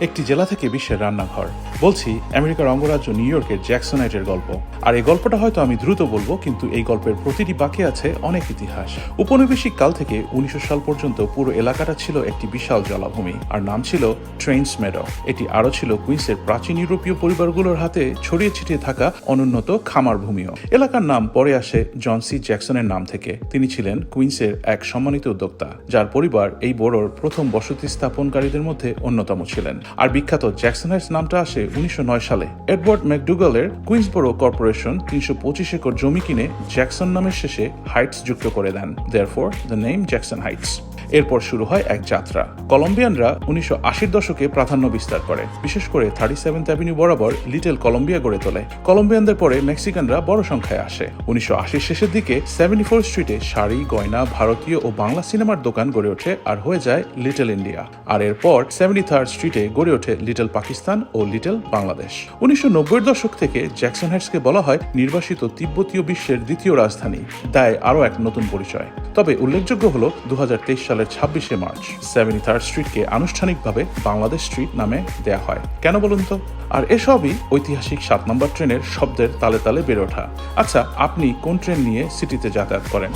একটি জেলা থেকে বিশ্বের রান্নাঘর। বলছি আমেরিকার অঙ্গরাজ্য নিউ ইয়র্কের জ্যাকসনাইটের গল্প। আর এই গল্পটা হয়তো আমি দ্রুত বলবো, কিন্তু এই গল্পের প্রতিটি বাক্যে আছে অনেক ইতিহাস। উপনিবেশিক কাল থেকে 1900 সাল পর্যন্ত পুরো এলাকাটা ছিল একটি বিশাল জলাভূমি, আর নাম ছিল ট্রেন্স মেডো। এটি আরও ছিল কুইন্সের প্রাচীন ইউরোপীয় পরিবারগুলোর হাতে ছড়িয়ে ছিটিয়ে থাকা অনুন্নত খামার ভূমিও। এলাকার নাম পরে আসে জন সি জ্যাকসনের নাম থেকে। তিনি ছিলেন কুইন্সের এক সম্মানিত উদ্যোক্তা, যার পরিবার এই বড়োর প্রথম বসতি স্থাপনকারীদের মধ্যে অন্যতম ছিলেন। আর বিখ্যাত জ্যাকসন হাইটস নামটা আসে 1909 সালে। এডওয়ার্ড ম্যাকডুগালের কুইন্সবরো কর্পোরেশন 325 একর জমি কিনে জ্যাকসন নামের শেষে হাইটস যুক্ত করে দেন। Therefore the name Jackson Heights. এরপর শুরু হয় এক যাত্রা। কলম্বিয়ানরা 1980-র দশকে প্রাধান্য বিস্তার করে, বিশেষ করে 37th অ্যাভিনিউ বরাবর লিটল কলম্বিয়া গড়ে তোলে। কলম্বিয়ানদের পরে মেক্সিকানরা বড় সংখ্যায় আসে। 1980-র শেষের দিকে 74 স্ট্রিটে শাড়ি, গয়না, ভারতীয় ও বাংলা সিনেমার দোকান গড়ে ওঠে আর হয়ে যায় লিটল ইন্ডিয়া। আর এরপর 73rd স্ট্রিটে গড়ে ওঠে লিটল পাকিস্তান ও লিটল বাংলাদেশ। 1990-এর দশক থেকে জ্যাকসন হাইটসকে বলা হয় নির্বাসিত তিব্বতীয় বিশ্বের দ্বিতীয় রাজধানী, দেয় আরও এক নতুন পরিচয়। তবে উল্লেখযোগ্য হলো 2023 সালের 26শে মার্চ 73rd স্ট্রিটকে আনুষ্ঠানিকভাবে বাংলাদেশ স্ট্রিট নামে দেয়া হয়। কেন বলুন তো? আর এসবই ঐতিহাসিক 7 নম্বর ট্রেনের শব্দের তালে তালে বেড়ে ওঠা। আচ্ছা, আপনি কোন ট্রেন নিয়ে সিটিতে যাতায়াত করেন?